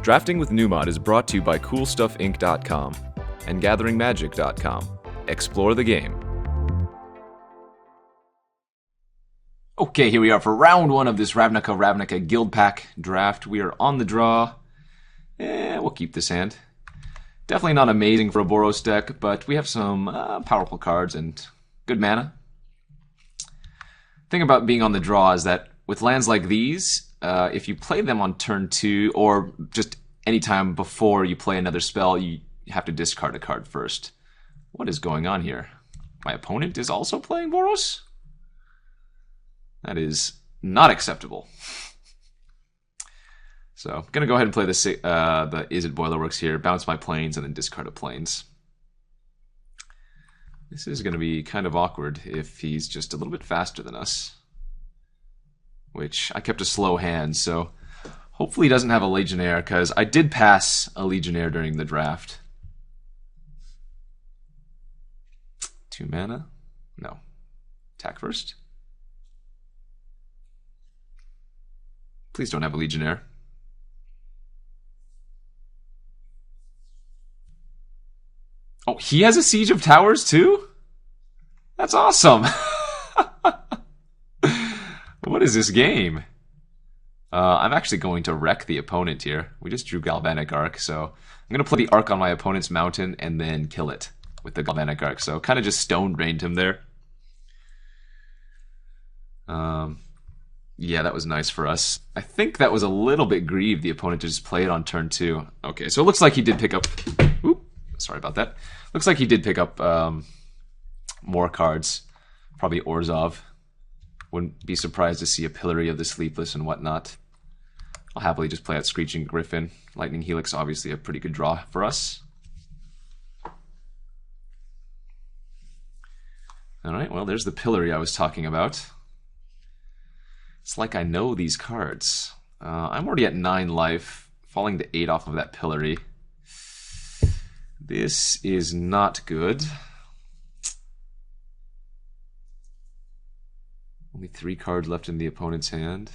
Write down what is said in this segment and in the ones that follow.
Drafting with Numot is brought to you by CoolStuffInc.com and GatheringMagic.com. Explore the game. Okay, here we are for round one of this Ravnica Guildpact draft. We are on the draw. We'll keep this hand. Definitely not amazing for a Boros deck, but we have some powerful cards and good mana. Thing about being on the draw is that with lands like these, if you play them on turn 2, or just any time before you play another spell, you have to discard a card first. What is going on here? My opponent is also playing Boros? That is not acceptable. So I'm going to go ahead and play the Izzet Boilerworks here, bounce my planes, and then discard a planes. This is going to be kind of awkward if he's just a little bit faster than us. Which, I kept a slow hand, so hopefully he doesn't have a Legionnaire, because I did pass a Legionnaire during the draft. 2 mana? No. Attack first. Please don't have a Legionnaire. Oh, he has a Siege of Towers too? That's awesome! What is this game? I'm actually going to wreck the opponent here. We just drew Galvanic Arc, so I'm going to play the Arc on my opponent's mountain and then kill it with the Galvanic Arc. So kind of just stone-brained him there. Yeah, that was nice for us. I think that was a little bit greedy, the opponent to just play it on turn 2. Okay, so it looks like he did pick up... Oop, sorry about that. Looks like he did pick up more cards. Probably Orzhov. Wouldn't be surprised to see a Pillory of the Sleepless and whatnot. I'll happily just play out Screeching Griffin. Lightning Helix, obviously a pretty good draw for us. Alright, well, there's the Pillory I was talking about. It's like I know these cards. I'm already at 9 life, falling to 8 off of that Pillory. This is not good. Only 3 cards left in the opponent's hand.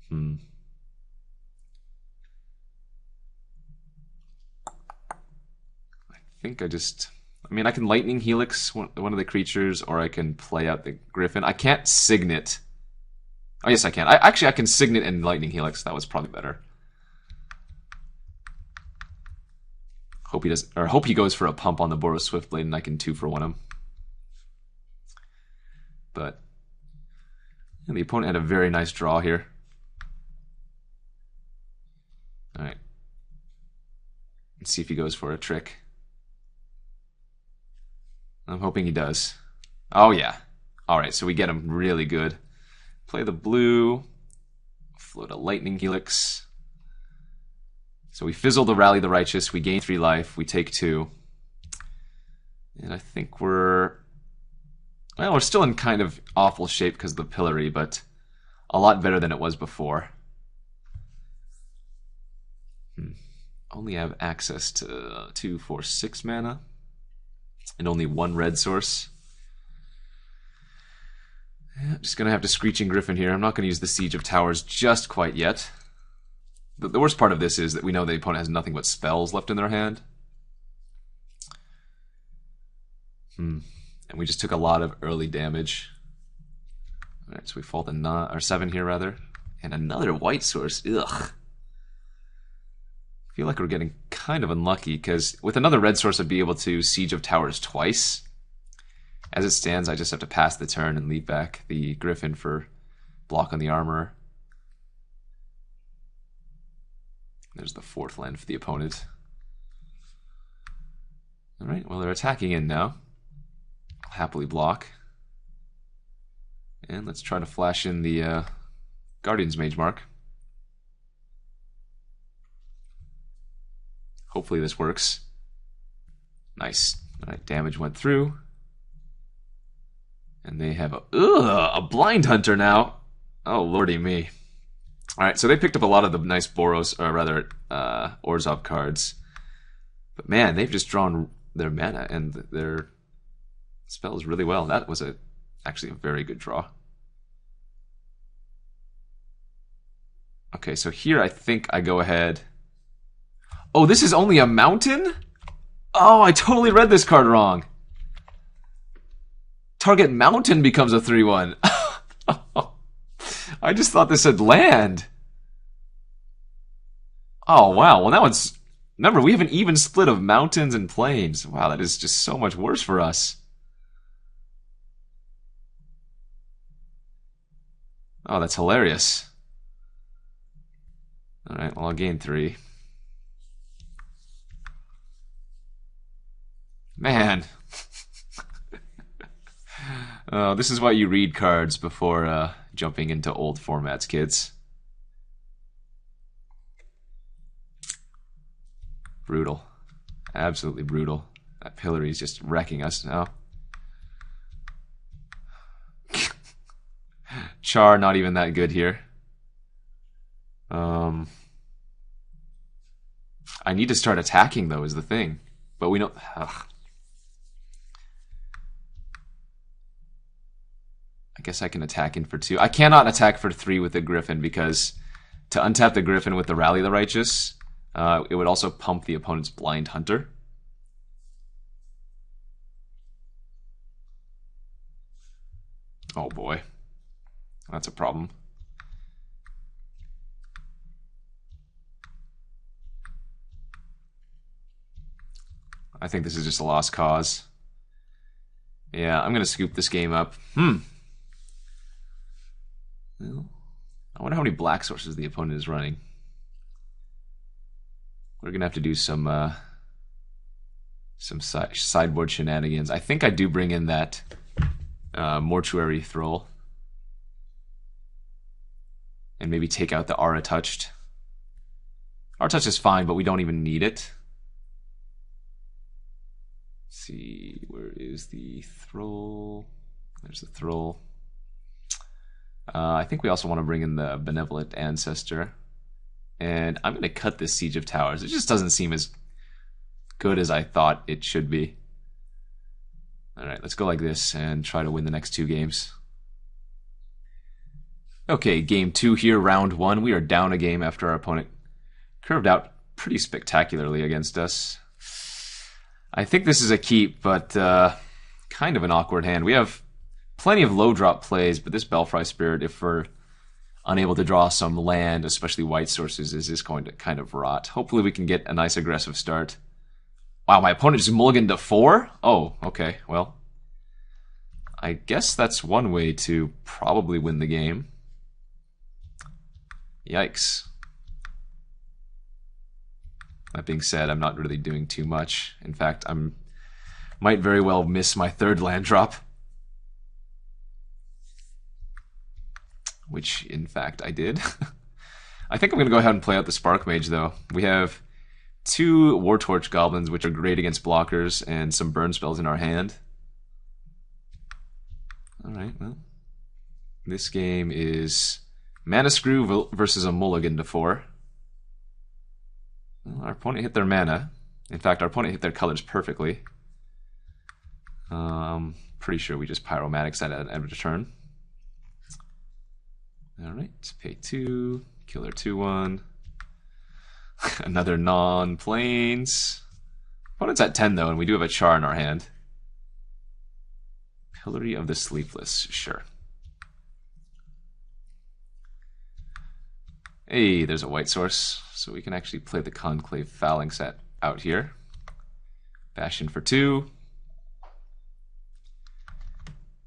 I think I mean, I can Lightning Helix one of the creatures, or I can play out the Griffin. I can't Signet. Oh, yes, I can. I can Signet and Lightning Helix. That was probably better. Hope he goes for a pump on the Boros Swiftblade, and I can 2-for-1 him. But the opponent had a very nice draw here. All right. Let's see if he goes for a trick. I'm hoping he does. Oh yeah. All right, so we get him really good. Play the blue. Float a Lightning Helix. So we fizzle the Rally the Righteous, we gain 3 life, we take 2. And I think we're still in kind of awful shape because of the Pillory, but a lot better than it was before. Only have access to 2, 4, 6 mana, and only 1 red source. Yeah, just going to have to Screeching Griffin here. I'm not going to use the Siege of Towers just quite yet. The worst part of this is that we know the opponent has nothing but spells left in their hand. And we just took a lot of early damage. Alright, so we fall to 7 here, rather. And another white source. Ugh. I feel like we're getting kind of unlucky, because with another red source I'd be able to Siege of Towers twice. As it stands, I just have to pass the turn and leave back the Griffin for block on the armor. There's the 4th land for the opponent. Alright, well, they're attacking in now. I'll happily block. And let's try to flash in the Guardian's Magemark. Hopefully this works. Nice. Alright, damage went through. And they have a Blind Hunter now. Oh, lordy me. Alright, so they picked up a lot of the nice Boros, or rather, Orzhov cards. But man, they've just drawn their mana and their spells really well. That was actually a very good draw. Okay, so here I think I go ahead Oh, this is only a mountain? Oh, I totally read this card wrong. Target mountain becomes a 3/1. I just thought this said land. Oh, wow. Well, now it's... Remember, we have an even split of mountains and plains. Wow, that is just so much worse for us. Oh, that's hilarious. Alright, well, I'll gain 3. Man. This is why you read cards before jumping into old formats, kids. Brutal. Absolutely brutal. That pillory is just wrecking us now. Char, not even that good here. I need to start attacking, though, is the thing. But we don't... Ugh. I guess I can attack in for 2. I cannot attack for 3 with the Griffin, because to untap the Griffin with the Rally the Righteous, it would also pump the opponent's Blind Hunter. Oh boy. That's a problem. I think this is just a lost cause. Yeah, I'm going to scoop this game up. Well, I wonder how many black sources the opponent is running. We're going to have to do some sideboard shenanigans. I think I do bring in that Mortuary Thrall. And maybe take out the Auratouched. Auratouched is fine, but we don't even need it. Let's see, where is the Thrall? There's the Thrall. I think we also want to bring in the Benevolent Ancestor. And I'm going to cut this Siege of Towers. It just doesn't seem as good as I thought it should be. Alright, let's go like this and try to win the next 2 games. Okay, game 2 here, round 1. We are down a game after our opponent curved out pretty spectacularly against us. I think this is a keep, but kind of an awkward hand. We have plenty of low drop plays, but this Belfry Spirit, if we're unable to draw some land, especially white sources, is just going to kind of rot. Hopefully we can get a nice aggressive start. Wow, my opponent just mulliganed to 4? Oh, okay, well. I guess that's one way to probably win the game. Yikes. That being said, I'm not really doing too much. In fact, might very well miss my 3rd land drop. Which, in fact, I did. I think I'm going to go ahead and play out the Sparkmage, though. We have 2 War-Torch Goblins, which are great against blockers, and some burn spells in our hand. Alright, well. This game is Mana Screw versus a Mulligan to 4. Well, our opponent hit their mana. In fact, our opponent hit their colors perfectly. Pretty sure we just Pyromatics at end of turn. Alright, pay 2, kill their 2/1. Another non-planes. Opponent's at 10 though, and we do have a Char in our hand. Pillory of the Sleepless, sure. Hey, there's a white source, so we can actually play the Conclave Phalanx out here. Bash in for 2.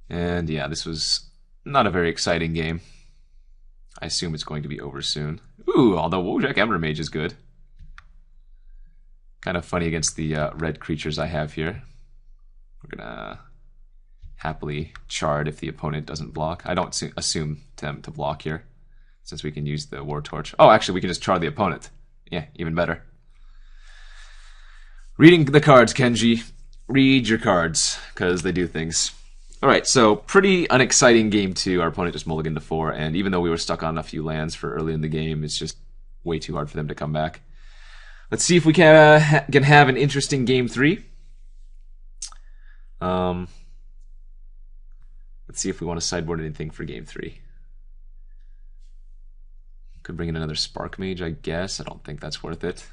And yeah, this was not a very exciting game. I assume it's going to be over soon. Ooh, although Wojek Embermage is good. Kind of funny against the red creatures I have here. We're gonna happily chard if the opponent doesn't block. I don't assume them to block here, since we can use the War-Torch. Oh, actually, we can just char the opponent. Yeah, even better. Reading the cards, Kenji. Read your cards, because they do things. Alright, so pretty unexciting game 2. Our opponent just mulliganed to 4, and even though we were stuck on a few lands for early in the game, it's just way too hard for them to come back. Let's see if we can have an interesting game 3. Let's see if we want to sideboard anything for game 3. Could bring in another Sparkmage, I guess. I don't think that's worth it.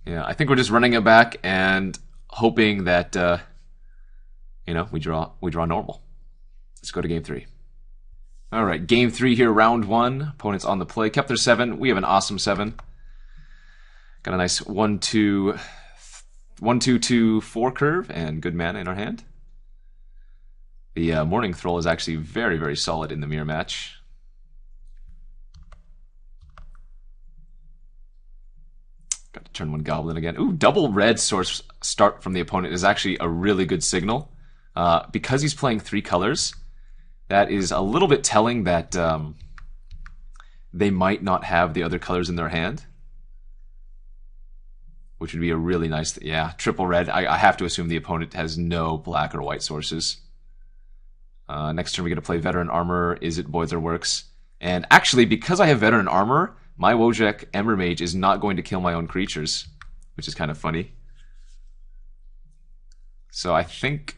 Yeah, I think we're just running it back and hoping that, we draw normal. Let's go to game 3. All right, game 3 here, round 1. Opponents on the play. Kept their 7. We have an awesome 7. Got a nice 1-2-2-4 curve and good mana in our hand. The Morning Thrall is actually very, very solid in the mirror match. Got to turn 1 Goblin again. Ooh, double red source start from the opponent is actually a really good signal. Because he's playing 3 colors, that is a little bit telling that they might not have the other colors in their hand. Which would be a really nice... Yeah, triple red. I have to assume the opponent has no black or white sources. Next turn we get to play Veteran Armor, Izzet Boilerworks. And actually, because I have Veteran Armor, my Wojek Embermage is not going to kill my own creatures. Which is kind of funny. So I think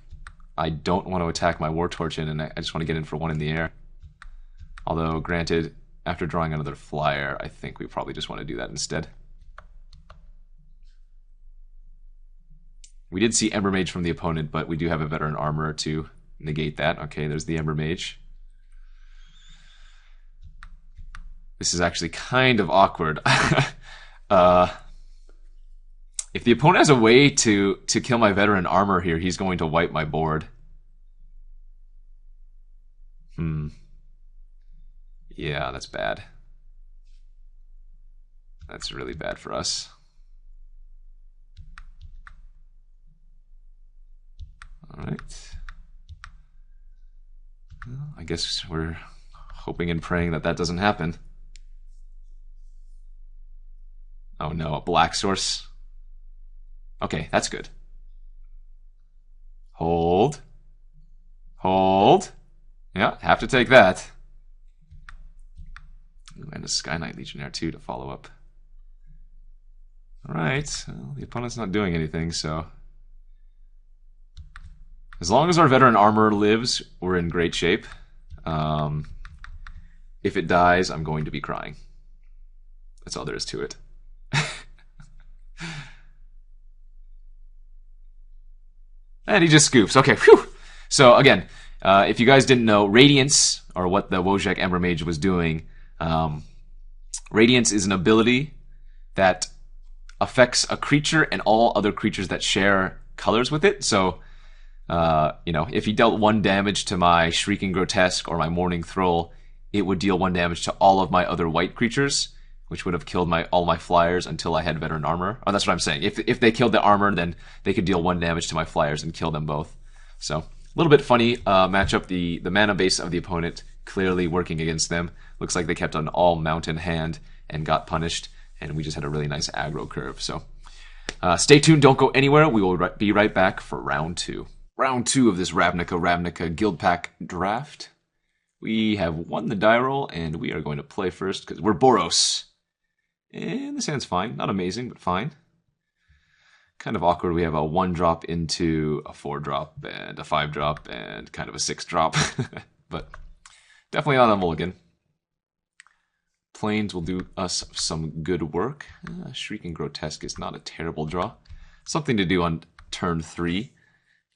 I don't want to attack my War-Torch in, and I just want to get in for 1 in the air. Although, granted, after drawing another flyer, I think we probably just want to do that instead. We did see Embermage from the opponent, but we do have a Veteran Armor to negate that. Okay, there's the Embermage. This is actually kind of awkward. If the opponent has a way to kill my Veteran Armor here, he's going to wipe my board. Yeah, that's bad. That's really bad for us. Alright. Well, I guess we're hoping and praying that that doesn't happen. Oh no, a black source. Okay, that's good. Hold. Hold. Yeah, have to take that. Ooh, and a Skyknight Legionnaire too to follow up. Alright, well, the opponent's not doing anything, so... As long as our Veteran Armor lives, we're in great shape. If it dies, I'm going to be crying. That's all there is to it. And he just scoops. Okay, whew. So again, if you guys didn't know, Radiance, or what the Wojek Embermage was doing, Radiance is an ability that affects a creature and all other creatures that share colors with it. So, if he dealt 1 damage to my Shrieking Grotesque or my Morning Thrall, it would deal 1 damage to all of my other white creatures, which would have killed all my flyers until I had Veteran Armor. Oh, that's what I'm saying. If they killed the armor, then they could deal 1 damage to my flyers and kill them both. So, a little bit funny matchup. The mana base of the opponent clearly working against them. Looks like they kept an all-mount in hand and got punished, and we just had a really nice aggro curve. So, stay tuned. Don't go anywhere. We will be right back for round 2. Round 2 of this Ravnica Guildpact draft. We have won the die roll, and we are going to play first because we're Boros. And this hand's fine. Not amazing, but fine. Kind of awkward. We have a 1-drop into a 4-drop and a 5-drop and kind of a 6-drop. But definitely not a mulligan. Plains will do us some good work. Shrieking Grotesque is not a terrible draw. Something to do on turn 3.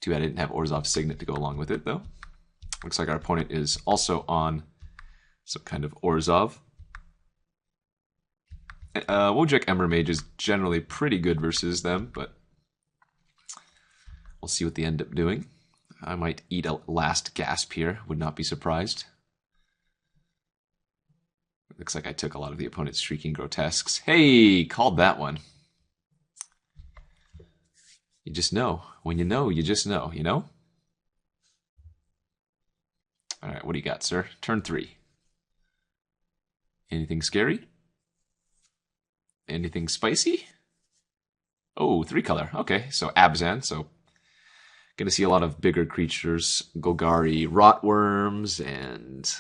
Too bad I didn't have Orzhov Signet to go along with it, though. Looks like our opponent is also on some kind of Orzhov. Wojek Embermage is generally pretty good versus them, but we'll see what they end up doing. I might eat a last gasp here, would not be surprised. Looks like I took a lot of the opponent's Shrieking Grotesques. Hey, called that one. You just know. When you know, you just know, you know? Alright, what do you got, sir? Turn 3. Anything scary? Anything spicy? Oh, 3-color. Okay, so Abzan. So, gonna see a lot of bigger creatures. Golgari Rotworms and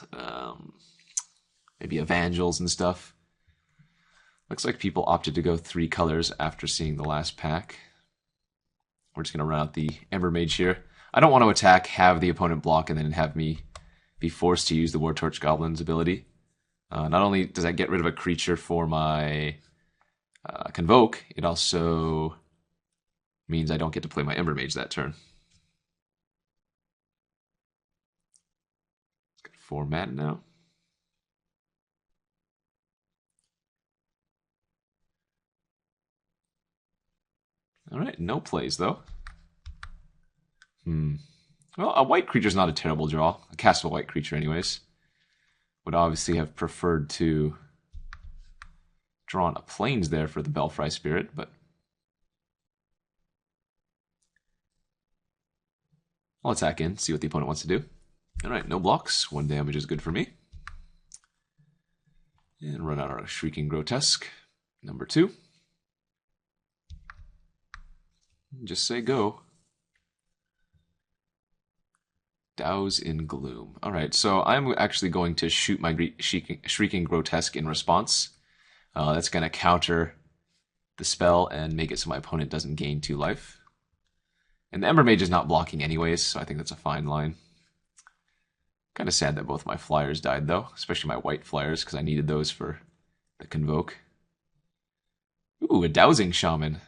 maybe Evangels and stuff. Looks like people opted to go 3 colors after seeing the last pack. We're just gonna run out the Embermage here. I don't want to attack, have the opponent block, and then have me be forced to use the War-Torch Goblin's ability. Not only does that get rid of a creature for my Convoke, it also means I don't get to play my Embermage that turn. Got 4 mana now. Alright, no plays though. Well, a white creature's not a terrible draw. A castable white creature anyways. Would obviously have preferred to draw on a plains there for the Belfry Spirit, but I'll attack in, see what the opponent wants to do. Alright, no blocks. 1 damage is good for me. And run out our Shrieking Grotesque. Number 2. Just say go. Douse in Gloom. Alright, so I'm actually going to shoot my Shrieking Grotesque in response. That's going to counter the spell and make it so my opponent doesn't gain 2 life. And the Embermage is not blocking anyways, so I think that's a fine line. Kind of sad that both my flyers died though, especially my white flyers, because I needed those for the Convoke. Ooh, a Dowsing Shaman.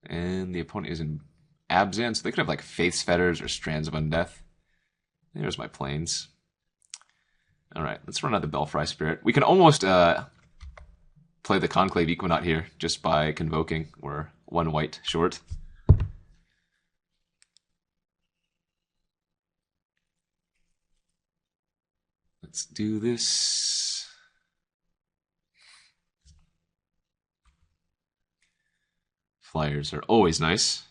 And the opponent is in Abzan, so they could have like Faith's Fetters or Strands of Undeath. There's my plains. Alright, let's run out the Belfry Spirit. We can almost play the Conclave Equenaut here just by convoking. We're 1 white short. Let's do this. Flyers are always nice.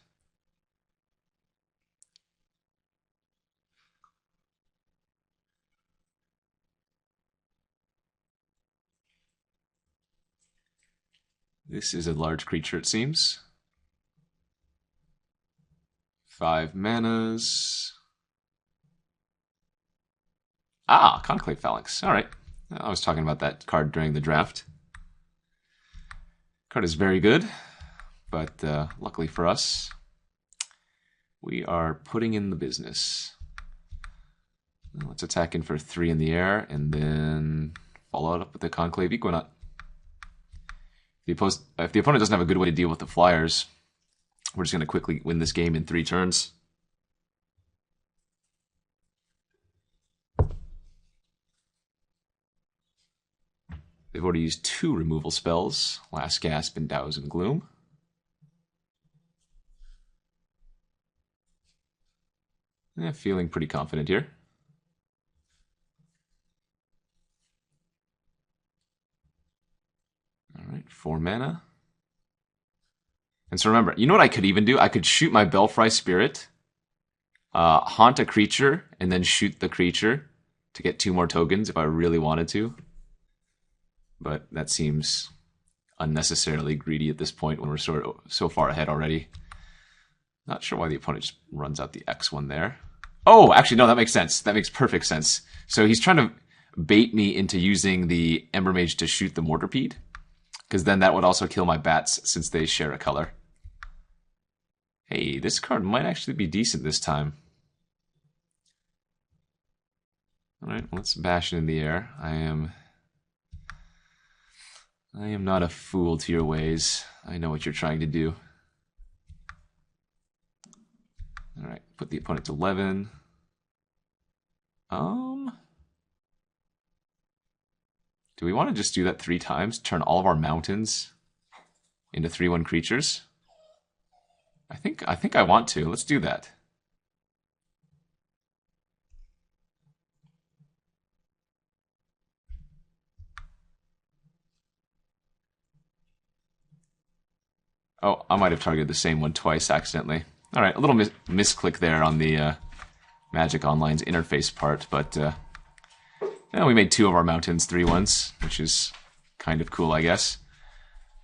This is a large creature, it seems. 5 manas. Ah, Conclave Phalanx. All right. I was talking about that card during the draft. Card is very good, but luckily for us, we are putting in the business. Let's attack in for 3 in the air, and then follow it up with the Conclave Equenaut. If the opponent doesn't have a good way to deal with the flyers, we're just going to quickly win this game in 3 turns. They've already used 2 removal spells, Last Gasp and Douse in Gloom. Feeling pretty confident here. Alright, 4 mana. And so remember, you know what I could even do? I could shoot my Belfry Spirit, haunt a creature, and then shoot the creature to get 2 more tokens if I really wanted to. But that seems unnecessarily greedy at this point when we're so far ahead already. Not sure why the opponent just runs out the X1 there. Oh, actually, no, that makes sense. That makes perfect sense. So he's trying to bait me into using the Embermage to shoot the Mortarpede, because then that would also kill my bats since they share a color. Hey, this card might actually be decent this time. Alright, let's bash it in the air. I am not a fool to your ways. I know what you're trying to do. Alright, put the opponent to 11. Do we want to just do that 3 times? Turn all of our mountains into 3/1 creatures? I think I want to. Let's do that. Oh, I might have targeted the same one twice accidentally. All right, a little misclick there on the Magic Online's interface part, but yeah, we made 2 of our mountains 3/1s, which is kind of cool, I guess.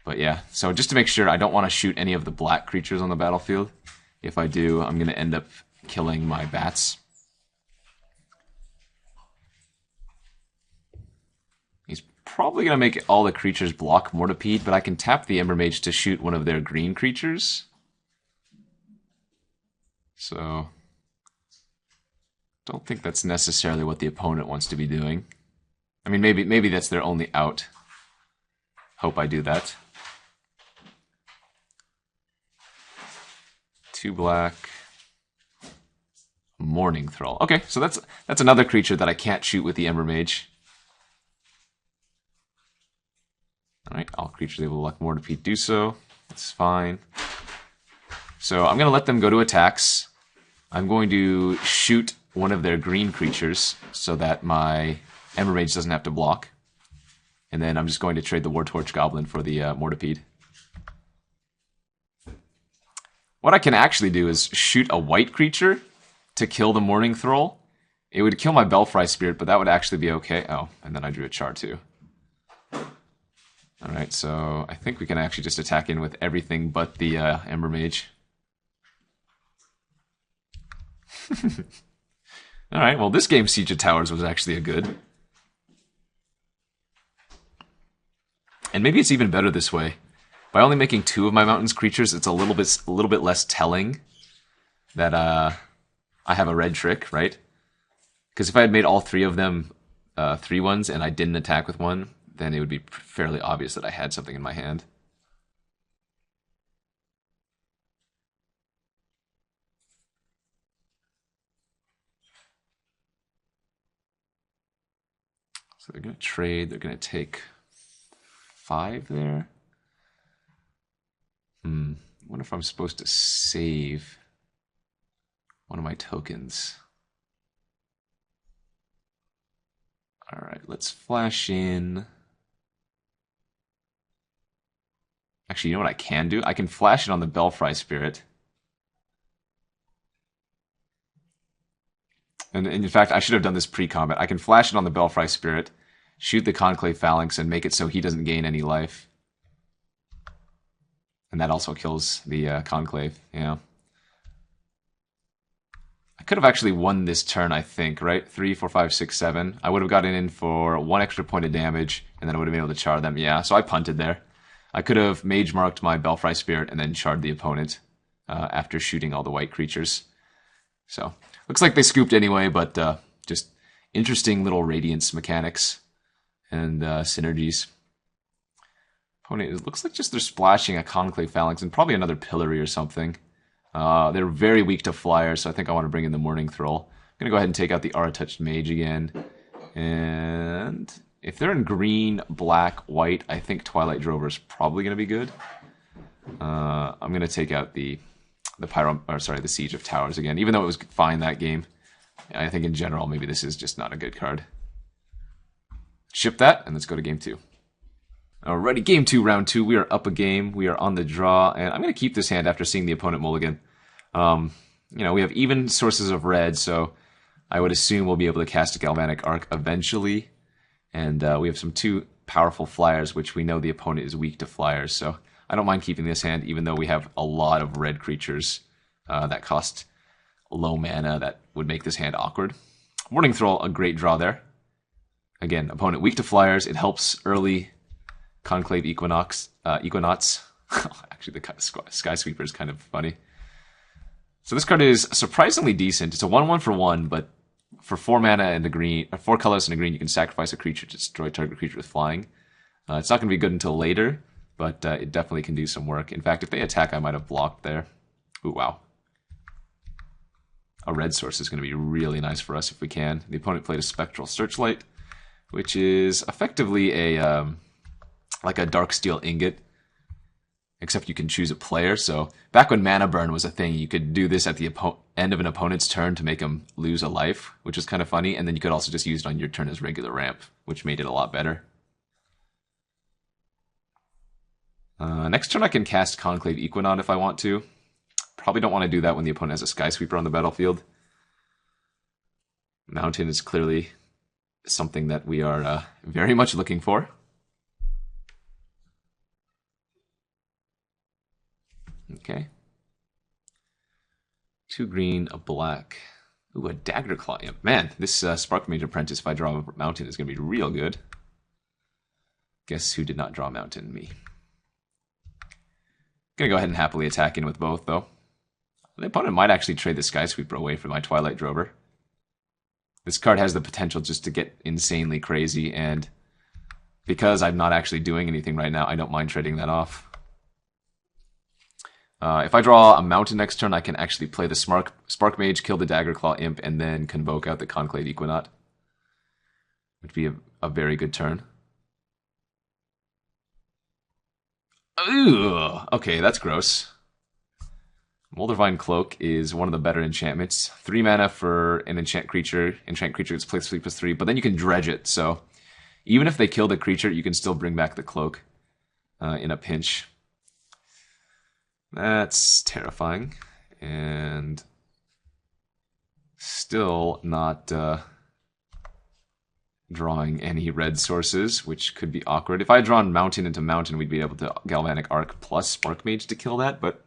But yeah, so just to make sure, I don't want to shoot any of the black creatures on the battlefield. If I do, I'm going to end up killing my bats. He's probably going to make all the creatures block Mortarpede, but I can tap the Embermage to shoot one of their green creatures. So don't think that's necessarily what the opponent wants to be doing. I mean, maybe that's their only out. Hope I do that. 2 black. Morning Thrall. Okay, so that's another creature that I can't shoot with the Embermage. Alright, all creatures able to elect Mortipede do so. That's fine. So I'm going to let them go to attacks. I'm going to shoot one of their green creatures so that my Embermage doesn't have to block. And then I'm just going to trade the War-Torch Goblin for the Mortipede. What I can actually do is shoot a white creature to kill the Morning Thrall. It would kill my Belfry Spirit, but that would actually be okay. Oh, and then I drew a Char too. Alright, so I think we can actually just attack in with everything but the Embermage. Alright, well this game Siege of Towers was actually a good. And maybe it's even better this way. By only making 2 of my Mountains creatures, it's a little bit less telling that I have a red trick, right? Because if I had made all 3 of them 3/1s and I didn't attack with one, then it would be fairly obvious that I had something in my hand. So they're going to trade. They're going to take 5 there. I wonder if I'm supposed to save one of my tokens. Alright, let's flash in. Actually, you know what I can do? I can flash it on the Belfry Spirit. And in fact, I should have done this pre-combat. I can flash it on the Belfry Spirit, shoot the Conclave Phalanx, and make it so he doesn't gain any life. And that also kills the Conclave, yeah. I could have actually won this turn, I think, right? 3, 4, 5, 6, 7. I would have gotten in for 1 extra point of damage, and then I would have been able to char them. Yeah, so I punted there. I could have Magemarked my Belfry Spirit and then charred the opponent after shooting all the white creatures. So, looks like they scooped anyway, but just interesting little Radiance mechanics and synergies. Opponent, it looks like just they're splashing a Conclave Phalanx and probably another Pillory or something. They're very weak to flyers, so I think I want to bring in the Morning Thrall. I'm going to go ahead and take out the Auratouched Mage again. And if they're in green, black, white, I think Twilight Drover is probably going to be good. I'm going to take out the Siege of Towers again, even though it was fine that game. I think in general, maybe this is just not a good card. Ship that, and let's go to game 2. Alrighty, game 2, round 2. We are up a game. We are on the draw, and I'm going to keep this hand after seeing the opponent mulligan. We have even sources of red, so I would assume we'll be able to cast a Galvanic Arc eventually. And we have some 2 powerful flyers, which we know the opponent is weak to flyers, so I don't mind keeping this hand, even though we have a lot of red creatures that cost low mana that would make this hand awkward. Morning Thrall, a great draw there. Again, opponent weak to flyers. It helps early Conclave Equenauts. Actually, the Sky Sweeper is kind of funny. So this card is surprisingly decent. It's a 1/1 for 1, but for 4 mana and a green, 4 colors and a green, you can sacrifice a creature to destroy target creature with flying. It's not going to be good until later, but it definitely can do some work. In fact, if they attack, I might have blocked there. Ooh, wow. A red source is going to be really nice for us if we can. The opponent played a Spectral Searchlight, which is effectively a like a Darksteel Ingot, except you can choose a player. So back when Mana Burn was a thing, you could do this at the end of an opponent's turn to make them lose a life, which was kind of funny. And then you could also just use it on your turn as regular ramp, which made it a lot better. Next turn I can cast Conclave Equenaut if I want to. Probably don't want to do that when the opponent has a Sky Sweeper on the battlefield. Mountain is clearly something that we are very much looking for. Okay. 2 green, a black. Ooh, a Dagger Claw Imp. Man, this Sparkmage Apprentice, if I draw a Mountain, is going to be real good. Guess who did not draw Mountain? Me. Gonna go ahead and happily attack in with both, though. The opponent might actually trade the Sky Sweeper away for my Twilight Drover. This card has the potential just to get insanely crazy, and because I'm not actually doing anything right now, I don't mind trading that off. If I draw a mountain next turn, I can actually play the Sparkmage, kill the Daggerclaw Imp, and then convoke out the Conclave Equenaut. Would be a very good turn. Ooh, okay, that's gross. Moldavine Cloak is one of the better enchantments. 3 mana for an enchant creature. Enchant creature gets plus 3/3, but then you can dredge it, so even if they kill the creature, you can still bring back the cloak in a pinch. That's terrifying. And still not drawing any red sources, which could be awkward. If I had drawn Mountain into Mountain, we'd be able to Galvanic Arc plus Sparkmage to kill that, but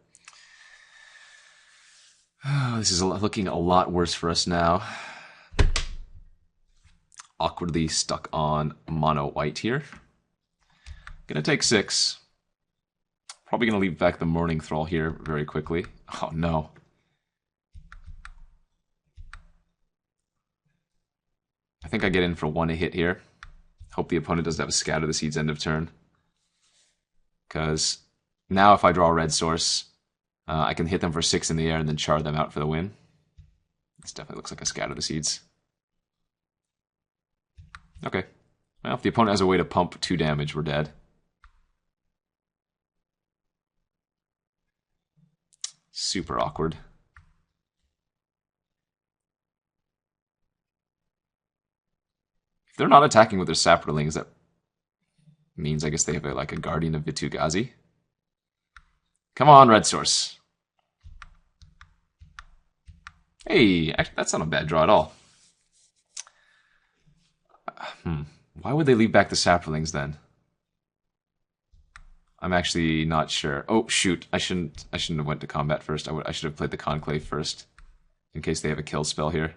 this is looking a lot worse for us now. Awkwardly stuck on mono white here. Gonna take 6. Probably gonna leave back the Morning Thrall here very quickly. Oh no. I think I get in for 1 hit here. Hope the opponent doesn't have a Scatter the Seeds end of turn. Because now if I draw a red source, I can hit them for 6 in the air and then char them out for the win. This definitely looks like a Scatter the Seeds. Okay. Well, if the opponent has a way to pump 2 damage, we're dead. Super awkward. If they're not attacking with their Saprolings, that means I guess they have like a Guardian of Vitu-Ghazi. Come on, red source. Hey, actually, that's not a bad draw at all. Why would they leave back the Saprolings then? I'm actually not sure. Oh shoot! I shouldn't have went to combat first. I should have played the Conclave first, in case they have a kill spell here.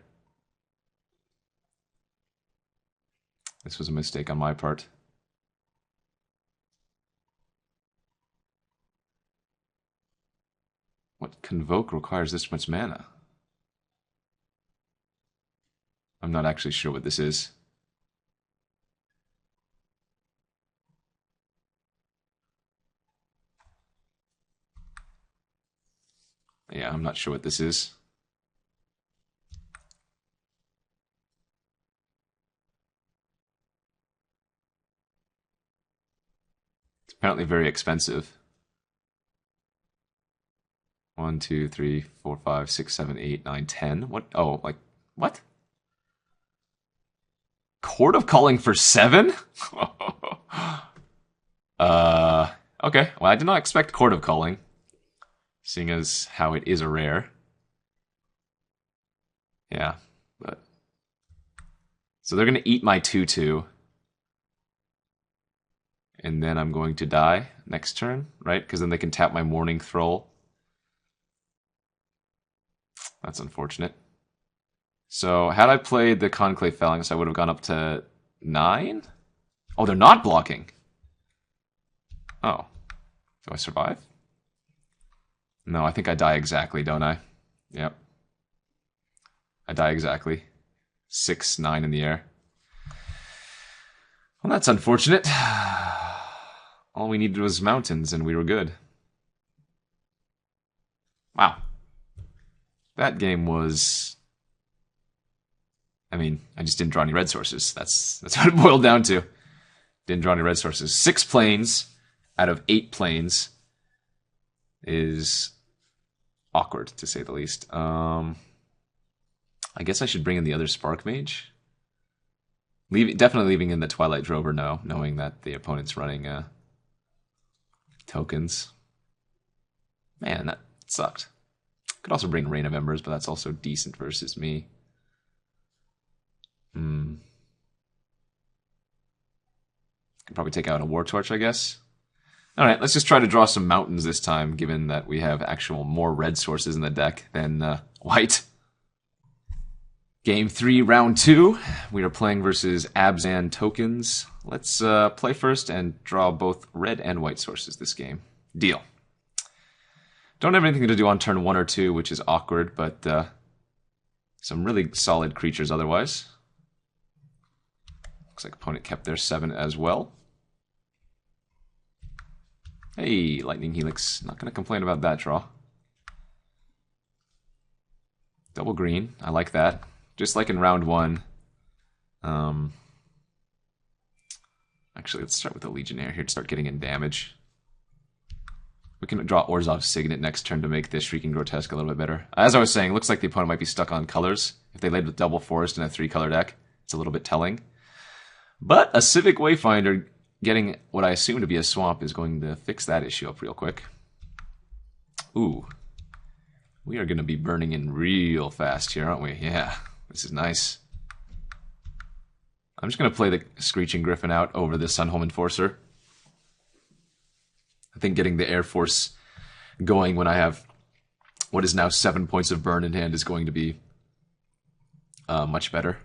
This was a mistake on my part. What convoke requires this much mana? I'm not actually sure what this is. Yeah, I'm not sure what this is. It's apparently very expensive. 1, 2, 3, 4, 5, 6, 7, 8, 9, 10. What? Oh, like, what? Court of Calling for 7? Okay. Well, I did not expect Court of Calling, seeing as how it is a rare. Yeah, but... So they're going to eat my 2/2. And then I'm going to die next turn, right? Because then they can tap my Morning Thrall. That's unfortunate. So, had I played the Conclave Phalanx, I would have gone up to 9? Oh, they're not blocking! Oh. Do I survive? No, I think I die exactly, don't I? Yep. I die exactly. 6, 9 in the air. Well, that's unfortunate. All we needed was mountains, and we were good. Wow. That game was... I mean, I just didn't draw any red sources. That's what it boiled down to. Didn't draw any red sources. 6 planes out of 8 planes is awkward, to say the least. I guess I should bring in the other Sparkmage. Definitely leaving in the Twilight Drover now, knowing that the opponent's running tokens. Man, that sucked. Could also bring Rain of Embers, but that's also decent versus me. Could probably take out a War-Torch, I guess. Alright, let's just try to draw some mountains this time, given that we have actual more red sources in the deck than white. Game 3, round 2. We are playing versus Abzan tokens. Let's play first and draw both red and white sources this game. Deal. Don't have anything to do on turn 1 or 2, which is awkward, but some really solid creatures otherwise. Looks like opponent kept their 7 as well. Hey, Lightning Helix. Not going to complain about that draw. Double green. I like that. Just like in round one. Actually, let's start with the Legionnaire here to start getting in damage. We can draw Orzhov Signet next turn to make this Shrieking Grotesque a little bit better. As I was saying, looks like the opponent might be stuck on colors. If they laid with double forest in a 3-color deck, it's a little bit telling. But a Civic Wayfinder getting what I assume to be a swamp is going to fix that issue up real quick. Ooh. We are going to be burning in real fast here, aren't we? Yeah, this is nice. I'm just going to play the Screeching Griffin out over the Sunhome Enforcer. I think getting the Air Force going when I have what is now 7 points of burn in hand is going to be much better.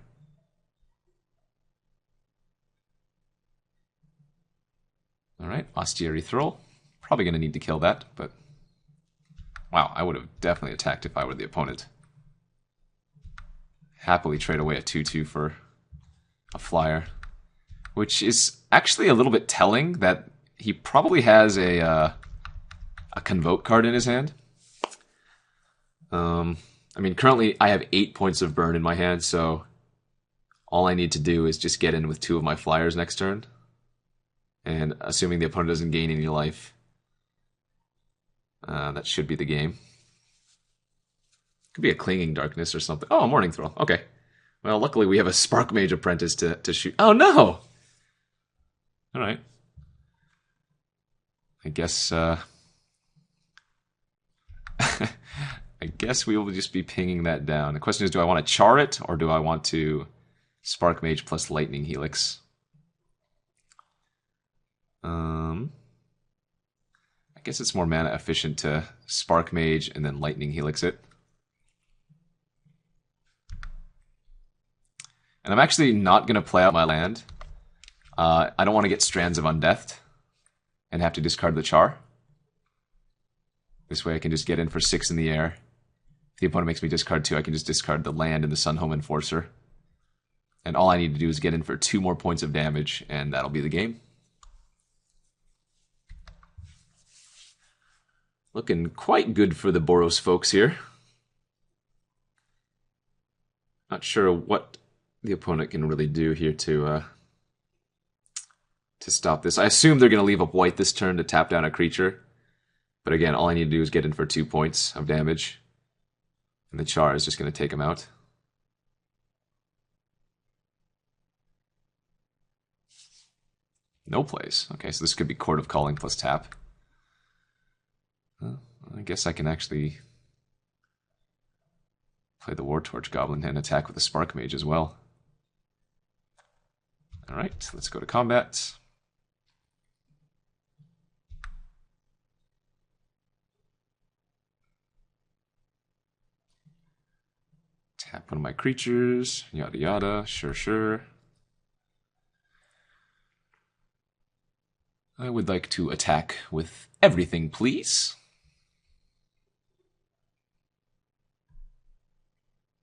Alright, Austere Ethereal. Probably going to need to kill that, but wow, I would have definitely attacked if I were the opponent. Happily trade away a 2-2 for a flyer, which is actually a little bit telling that he probably has a Convoke card in his hand. I mean, currently I have 8 points of burn in my hand, so all I need to do is just get in with 2 of my flyers next turn. And assuming the opponent doesn't gain any life, that should be the game. Could be a Clinging Darkness or something. Oh, a Morning Thrill. Okay. Well, luckily we have a Sparkmage Apprentice to shoot. Oh, no! Alright. I guess, I guess we will just be pinging that down. The question is, do I want to char it, or do I want to Sparkmage plus Lightning Helix? I guess it's more mana efficient to Sparkmage and then Lightning Helix it. And I'm actually not going to play out my land. I don't want to get Strands of Undeathed and have to discard the Char. This way I can just get in for 6 in the air. If the opponent makes me discard 2, I can just discard the land and the Sunhome Enforcer. And all I need to do is get in for 2 more points of damage, and that'll be the game. Looking quite good for the Boros folks here. Not sure what the opponent can really do here to stop this. I assume they're going to leave up white this turn to tap down a creature. But again, all I need to do is get in for 2 points of damage. And the Char is just going to take him out. No plays. Okay, so this could be Court of Calling plus tap. I guess I can actually play the War-Torch Goblin and attack with the Sparkmage as well. Alright, let's go to combat. Tap one of my creatures, yada yada, sure. I would like to attack with everything, please.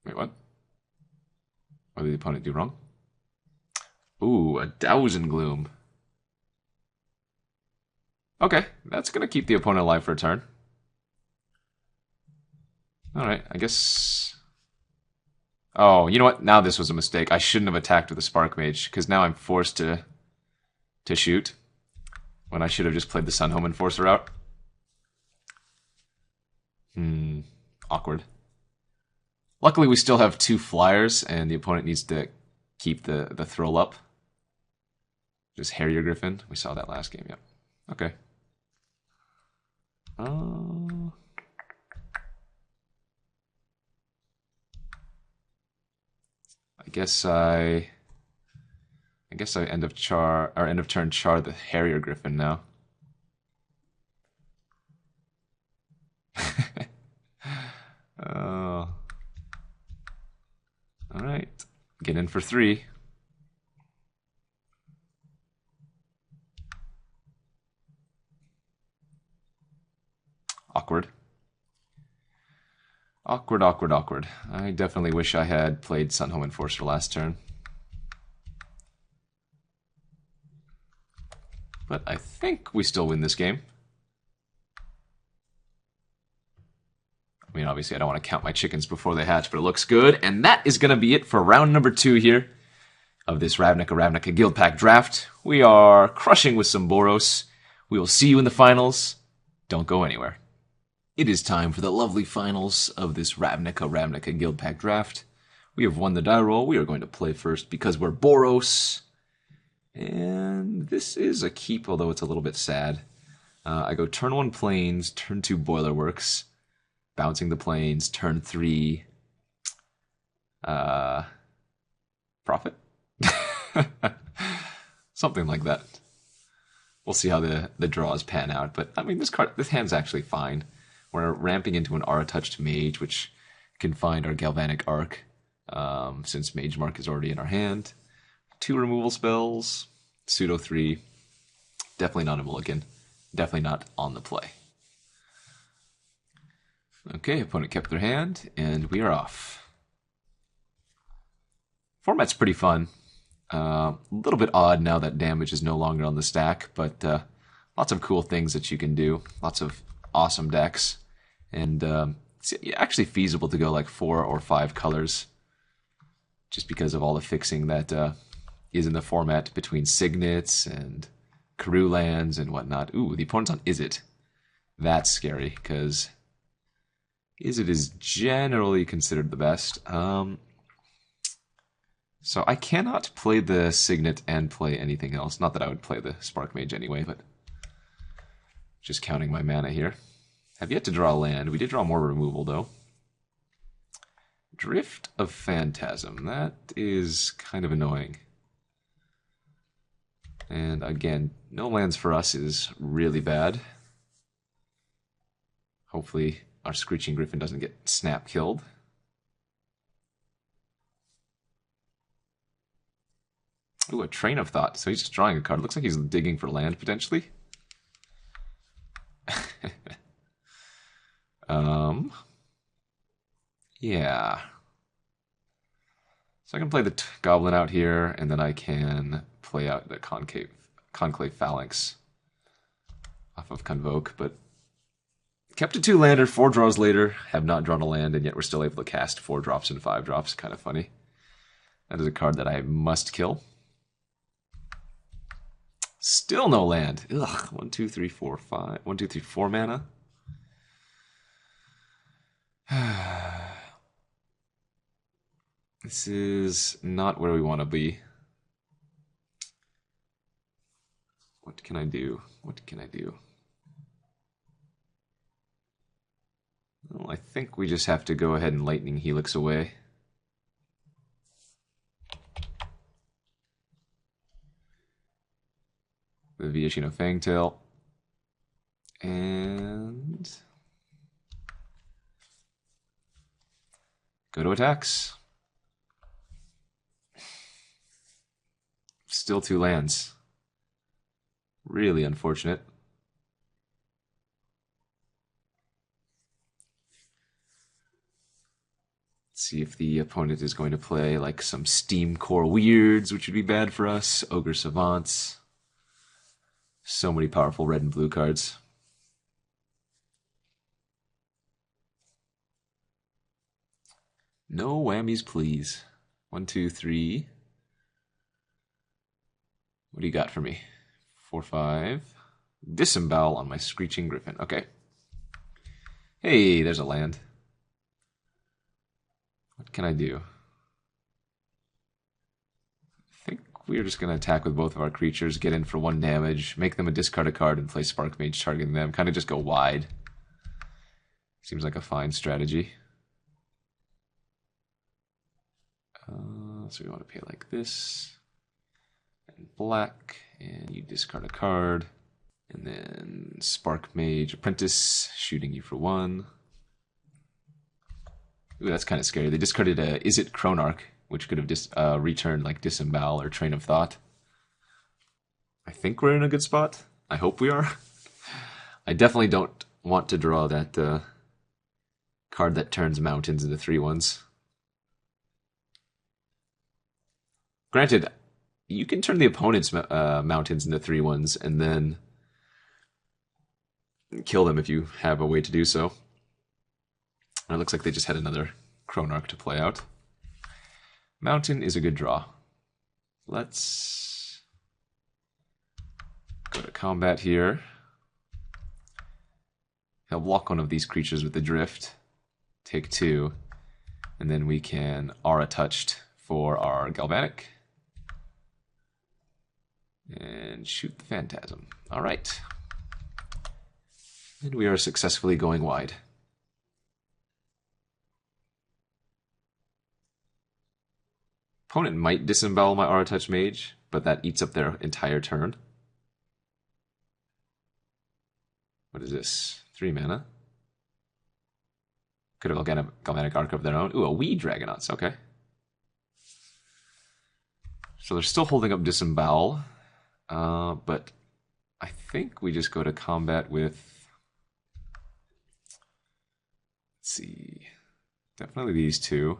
Wait, what? What did the opponent do wrong? Ooh, a Thousand Gloom. Okay, that's going to keep the opponent alive for a turn. Alright, I guess... Oh, you know what? Now this was a mistake. I shouldn't have attacked with the Sparkmage, because now I'm forced to shoot, when I should have just played the Sunhome Enforcer out. Awkward. Luckily, we still have 2 flyers, and the opponent needs to keep the throw up. Just Harrier Griffin. We saw that last game, yep. Okay. I guess I end of turn char the Harrier Griffin now. Oh. Alright. Get in for 3. Awkward. Awkward. I definitely wish I had played Sunhome Enforcer last turn. But I think we still win this game. obviously I don't want to count my chickens before they hatch, but it looks good. And that is going to be it for round number 2 here of this Ravnica Guildpact draft. We are crushing with some Boros. We will see you in the finals. Don't go anywhere. It is time for the lovely finals of this Ravnica Guildpact draft. We have won the die roll. We are going to play first because we're Boros. And this is a keep, although it's a little bit sad. I go turn 1 planes, turn 2 Boilerworks, bouncing the planes, turn 3 Profit? Something like that. We'll see how the draws pan out, but I mean this hand's actually fine. We're ramping into an Auratouched Mage, which can find our Galvanic Arc, since Magemark is already in our hand. 2 removal spells, pseudo 3, definitely not a mulligan. Definitely not on the play. Okay, opponent kept their hand, and we are off. Format's pretty fun. A little bit odd now that damage is no longer on the stack, but lots of cool things that you can do. Lots of awesome decks. And it's actually feasible to go like 4 or 5 colors, just because of all the fixing that is in the format between Signets and Karoo lands and whatnot. Ooh, the opponent's on Izzet. That's scary, because Izzet is generally considered the best. So I cannot play the Signet and play anything else. Not that I would play the Sparkmage anyway, but just counting my mana here. Have yet to draw a land. We did draw more removal, though. Drift of Phantasm. That is kind of annoying. And again, no lands for us is really bad. Hopefully our Screeching Griffin doesn't get snap killed. Ooh, a Train of Thought. So he's just drawing a card. Looks like he's digging for land, potentially. Yeah. So I can play the Goblin out here, and then I can play out the Conclave Phalanx off of Convoke, but kept a 2-lander, 4 draws later, have not drawn a land, and yet we're still able to cast 4 drops and 5 drops. Kind of funny. That is a card that I must kill. Still no land. Ugh. 1, 2, 3, 4, 5. 1, 2, 3, 4 mana. This is not where we want to be. What can I do? What can I do? Well, I think we just have to go ahead and Lightning Helix away. The Viashino Fangtail. And go to attacks. Still 2 lands. Really unfortunate. Let's see if the opponent is going to play like some Steam Core Weirds, which would be bad for us. Ogre Savants. So many powerful red and blue cards. No whammies, please. 1, 2, 3. What do you got for me? 4, 5. Disembowel on my Screeching Griffin. Okay. Hey, there's a land. What can I do? I think we're just going to attack with both of our creatures, get in for 1 damage, make them a discard a card, and play Sparkmage targeting them. Kind of just go wide. Seems like a fine strategy. So we want to play like this. And black, and you discard a card. And then Sparkmage Apprentice, shooting you for 1. Ooh, that's kind of scary. They discarded a Izzet Boilerworks, which could have returned like Disembowel or Train of Thought. I think we're in a good spot. I hope we are. I definitely don't want to draw that card that turns mountains into 3/1s. Granted, you can turn the opponent's mountains into 3/1s and then kill them if you have a way to do so. It looks like they just had another Chronarch to play out. Mountain is a good draw. Let's go to combat here. He'll block one of these creatures with the drift. Take 2. And then we can Auratouched for our Galvanic. And shoot the Phantasm. Alright. And we are successfully going wide. Opponent might disembowel my Auratouched Mage, but that eats up their entire turn. What is this? 3 mana. Could have a Galvanic Arc of their own. Ooh, a wee Dragonauts. Okay. So they're still holding up Disembowel. But I think we just go to combat with... Let's see. Definitely these 2.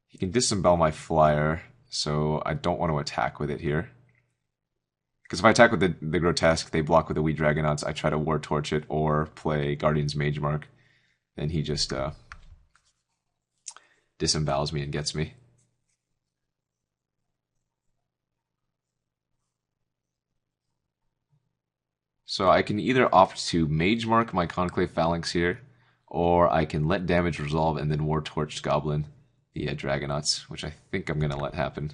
He can disembowel my flyer, so I don't want to attack with it here. Because if I attack with the Grotesque, they block with the wee Dragonauts, I try to War-Torch it or play Guardian's Magemark. Then he just disembowels me and gets me. So I can either opt to Magemark my Conclave Phalanx here, or I can let damage resolve and then War-Torch Goblin the Dragonauts, which I think I'm going to let happen.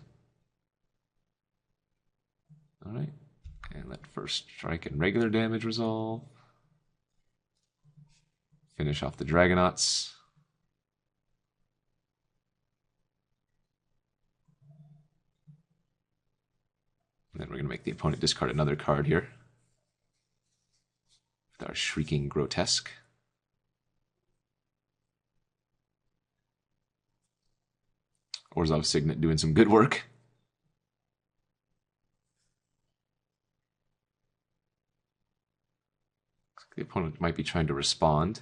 Alright, and let first strike and regular damage resolve. Finish off the Dragonauts. And then we're going to make the opponent discard another card here. With our Shrieking Grotesque. Orzhov Signet doing some good work. The opponent might be trying to respond.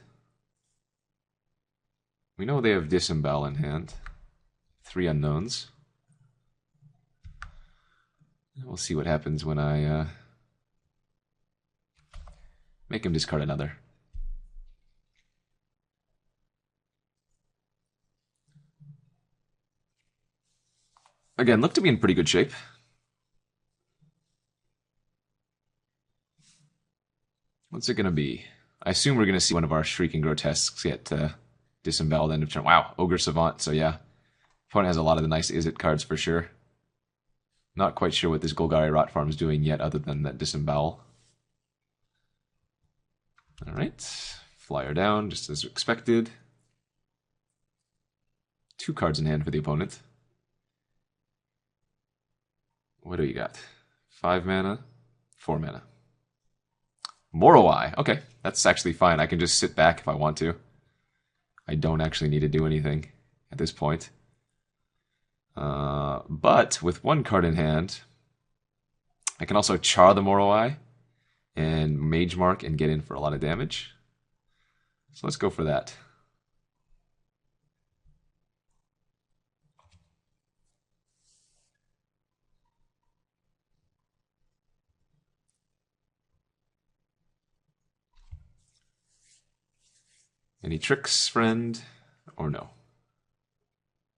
We know they have Disembowel in hand. 3 unknowns. We'll see what happens when I make him discard another. Again, look to be in pretty good shape. What's it going to be? I assume we're going to see one of our Shrieking Grotesques get disemboweled end of turn. Wow, Ogre Savant, so yeah. Opponent has a lot of the nice Izzet cards for sure. Not quite sure what this Golgari Rot Farm's doing yet other than that disembowel. Alright, flyer down just as expected. 2 cards in hand for the opponent. What do you got? 5 mana, 4 mana. Moroi. Okay, that's actually fine. I can just sit back if I want to. I don't actually need to do anything at this point. But with 1 card in hand, I can also Char the Moroi and Magemark and get in for a lot of damage. So let's go for that. Any tricks, friend? Or no?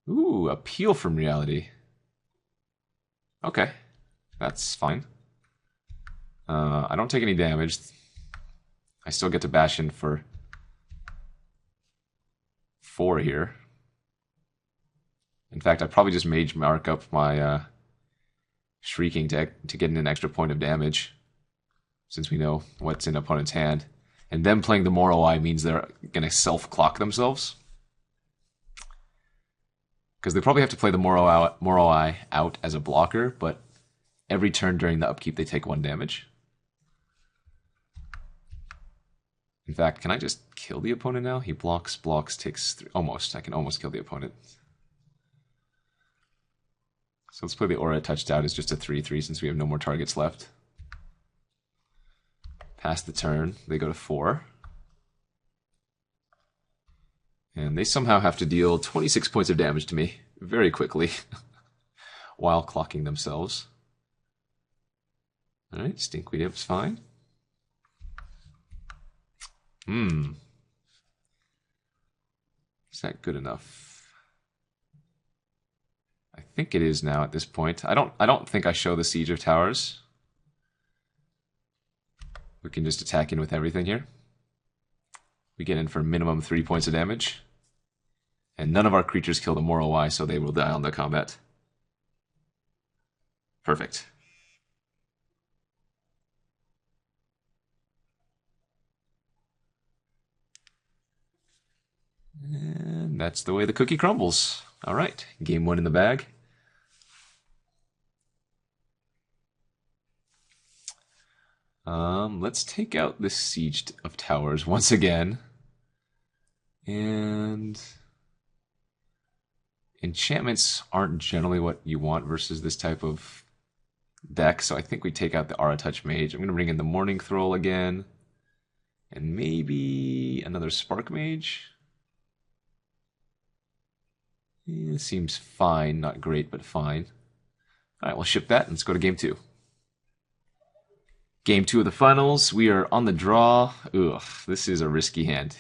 Ooh, Appeal from Reality. Okay, that's fine. I don't take any damage. I still get to bash in for 4 here. In fact, I probably just Magemark up my Shrieking to get in an extra point of damage, since we know what's in opponent's hand. And them playing the Moroi means they're going to self-clock themselves. Because they probably have to play the Moroi out as a blocker, but every turn during the upkeep they take 1 damage. In fact, can I just kill the opponent now? He blocks, takes 3. Almost. I can almost kill the opponent. So let's play the Auratouched out as just a 3/3 since we have no more targets left. Pass the turn, they go to 4. And they somehow have to deal 26 points of damage to me very quickly while clocking themselves. Alright, Stinkweed Imp's fine. Is that good enough? I think it is now at this point. I don't think I show the Siege of Towers. We can just attack in with everything here. We get in for minimum 3 points of damage. And none of our creatures kill the Moroi, so they will die on the combat. Perfect. And that's the way the cookie crumbles. All right, game 1 in the bag. Let's take out this Siege of Towers once again. And enchantments aren't generally what you want versus this type of deck, so I think we take out the Auratouched Mage. I'm going to bring in the Morning Thrall again. And maybe another Sparkmage. It seems fine, not great, but fine. All right, we'll ship that and let's go to game 2. Game 2 of the finals. We are on the draw. Ugh, this is a risky hand.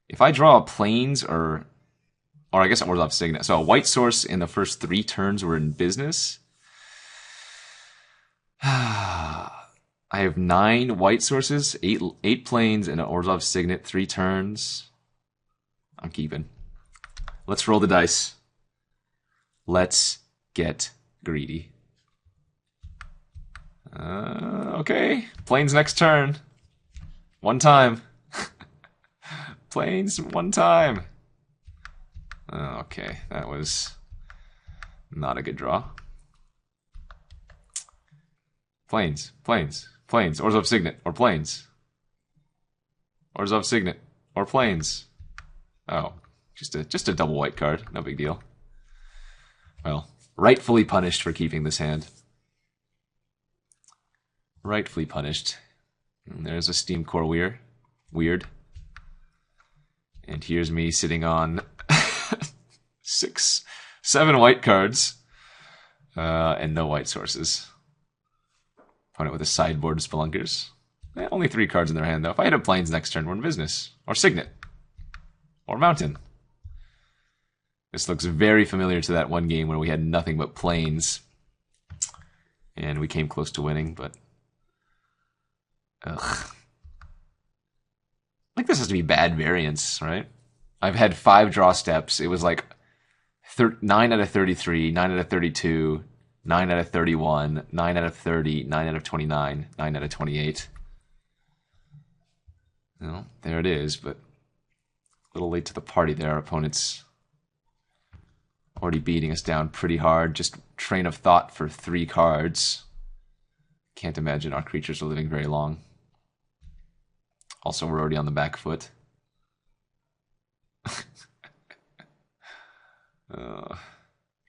If I draw a Plains or I guess Orzhov Signet, so a white source in the first 3 turns we're in business. I have 9 white sources, 8 Plains, and an Orzhov Signet, 3 turns. I'm keeping. Let's roll the dice. Let's get greedy. Okay. Plains next turn. 1 time. Plains 1 time. Okay, that was not a good draw. Plains, Plains, Plains. Orzhov Signet, or Plains. Orzhov Signet, or Plains. Oh, just a double white card. No big deal. Well, rightfully punished for keeping this hand. Rightfully punished. And there's a Steam Core Weird. And here's me sitting on 7 white cards. And no white sources. Opponent with a sideboard of Spelunkers. Only 3 cards in their hand, though. If I hit a Plains next turn, we're in business. Or Signet. Or Mountain. This looks very familiar to that one game where we had nothing but Plains. And we came close to winning, but... Ugh. Like, this has to be bad variance, right? I've had 5 draw steps. It was like 9 out of 33, 9 out of 32, 9 out of 31, 9 out of 30, 9 out of 29, 9 out of 28. Well, there it is, but a little late to the party there. Our opponent's already beating us down pretty hard. Just train of thought for 3 cards. Can't imagine our creatures are living very long. Also, we're already on the back foot.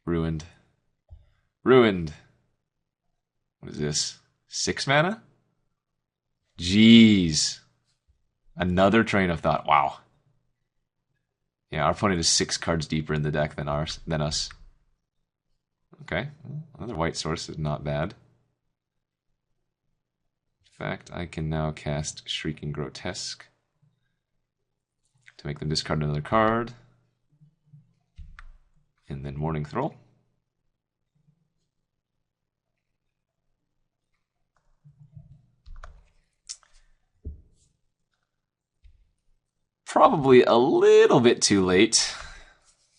Ruined. Ruined. What is this? 6 mana? Jeez. Another train of thought. Wow. Yeah, our opponent is 6 cards deeper in the deck than us. Okay. Another white source is not bad. In fact, I can now cast Shrieking Grotesque to make them discard another card. And then Morning Thrall. Probably a little bit too late.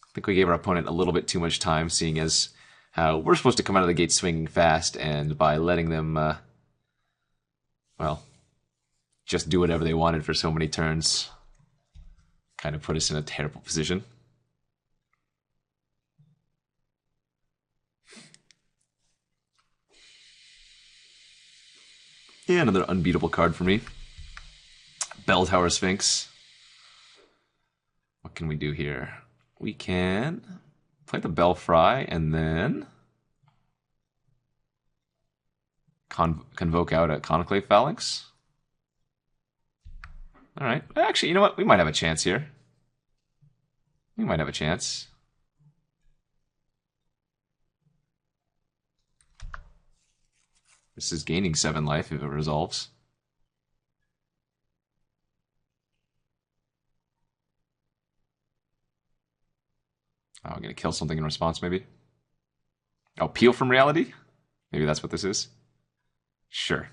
I think we gave our opponent a little bit too much time, seeing as how we're supposed to come out of the gate swinging fast, and by letting them, well, just do whatever they wanted for so many turns, kind of put us in a terrible position. Yeah, another unbeatable card for me. Bell Tower Sphinx. What can we do here? We can play the Belfry and then convoke out a Conclave Phalanx. All right. Actually, you know what? We might have a chance here. We might have a chance. This is gaining 7 life if it resolves. Oh, I'm going to kill something in response, maybe? Oh, peel from reality? Maybe that's what this is? Sure.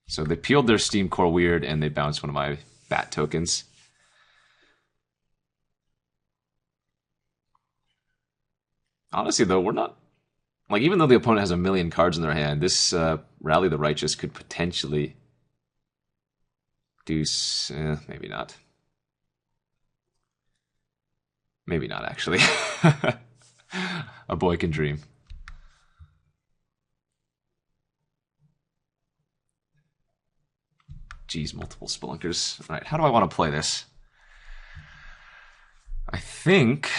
So they peeled their Steam Core Weird, and they bounced one of my bat tokens. Honestly, though, we're not... Like, even though the opponent has a million cards in their hand, this Rally the Righteous could potentially do... maybe not. Maybe not, actually. A boy can dream. Geez, multiple Spelunkers. Alright, how do I want to play this? I think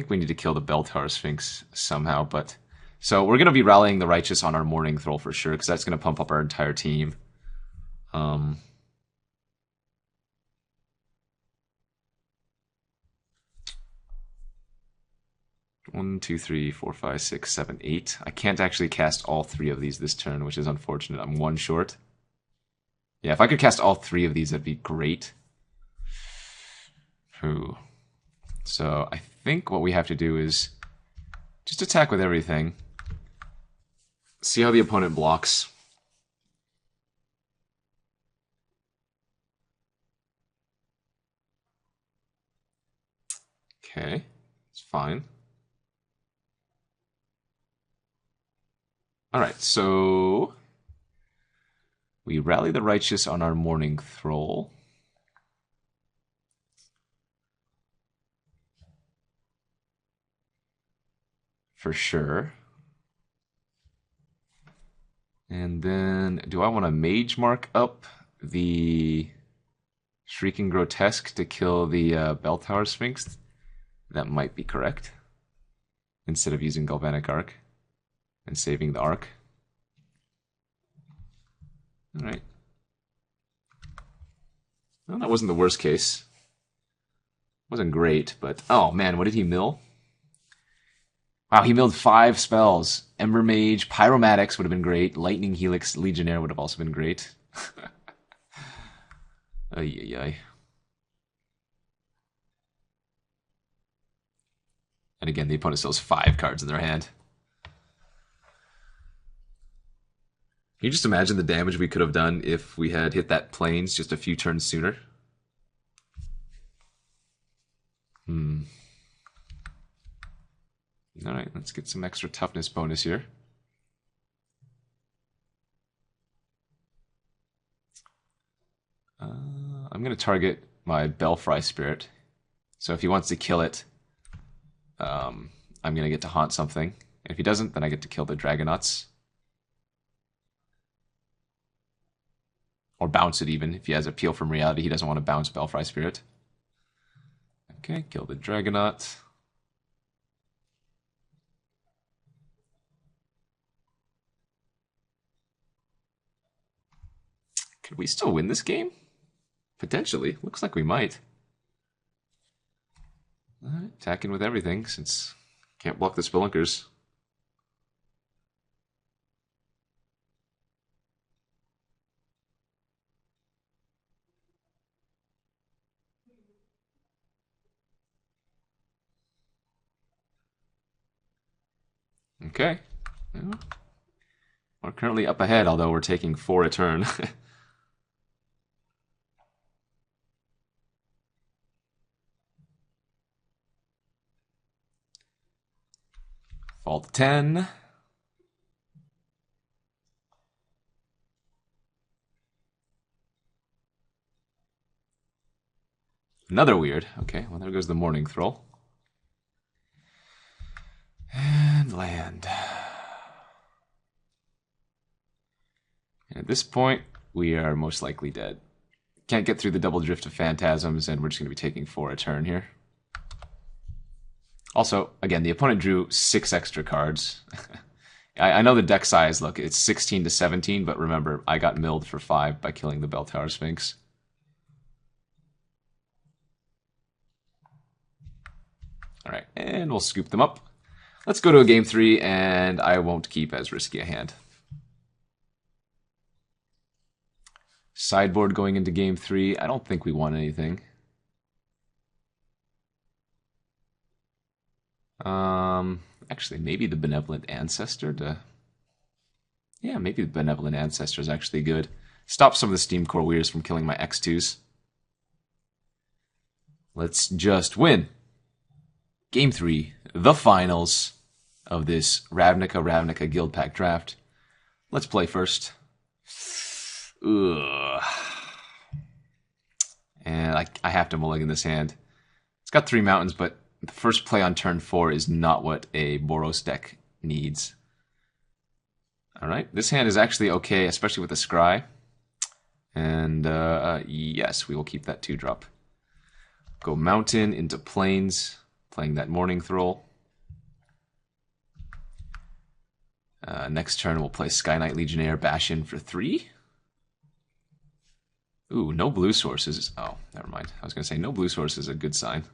we need to kill the Bell Tower Sphinx somehow, but... So we're going to be rallying the Righteous on our Morning Throll for sure, because that's going to pump up our entire team. 1, 2, 3, 4, 5, 6, 7, 8. I can't actually cast all 3 of these this turn, which is unfortunate. I'm 1 short. Yeah, if I could cast all 3 of these, that'd be great. Ooh. So I think what we have to do is just attack with everything. See how the opponent blocks. Okay, it's fine. Alright, so we rally the Righteous on our Morning Throll. For sure. And then, do I want to Magemark up the Shrieking Grotesque to kill the Bell Tower Sphinx? That might be correct. Instead of using Galvanic Arc and saving the Arc. Alright. Well, that wasn't the worst case. Wasn't great, but... Oh, man, what did he mill? Wow, he milled 5 spells. Embermage, Pyromatics would have been great. Lightning Helix, Legionnaire would have also been great. Ay, ay, ay. And again, the opponent still has 5 cards in their hand. Can you just imagine the damage we could have done if we had hit that plains just a few turns sooner? Alright, let's get some extra toughness bonus here. I'm going to target my Belfry Spirit. So if he wants to kill it, I'm going to get to haunt something. If he doesn't, then I get to kill the Dragonauts. Or bounce it even. If he has a peel from reality, he doesn't want to bounce Belfry Spirit. Okay, kill the Dragonaut. Could we still win this game? Potentially. Looks like we might. Alright, attacking with everything since can't block the Spelunkers. Okay. Well, we're currently up ahead, although we're taking 4 a turn. Fall to 10. Another weird. Okay, well, there goes the Morning Throll. And land. And at this point, we are most likely dead. Can't get through the double drift of Phantasms, and we're just going to be taking 4 a turn here. Also, again, the opponent drew 6 extra cards. I know the deck size, look, it's 16 to 17, but remember, I got milled for 5 by killing the Bell Tower Sphinx. Alright, and we'll scoop them up. Let's go to a game 3, and I won't keep as risky a hand. Sideboard going into game 3. I don't think we won anything. Actually, maybe the Benevolent Ancestor to... Yeah, maybe the Benevolent Ancestor is actually good. Stop some of the Steam Core Weirs from killing my X2s. Let's just win. Game 3, the finals of this Ravnica Guildpact draft. Let's play first. Ugh. And I have to mulligan this hand. It's got 3 mountains, but the first play on turn 4 is not what a Boros deck needs. Alright, this hand is actually okay, especially with the Scry. And yes, we will keep that 2-drop. Go Mountain into Plains, playing that Morning Thrall. Next turn we'll play Skyknight Legionnaire, bash in for 3. Ooh, no blue sources. Oh, never mind. I was going to say no blue source is a good sign.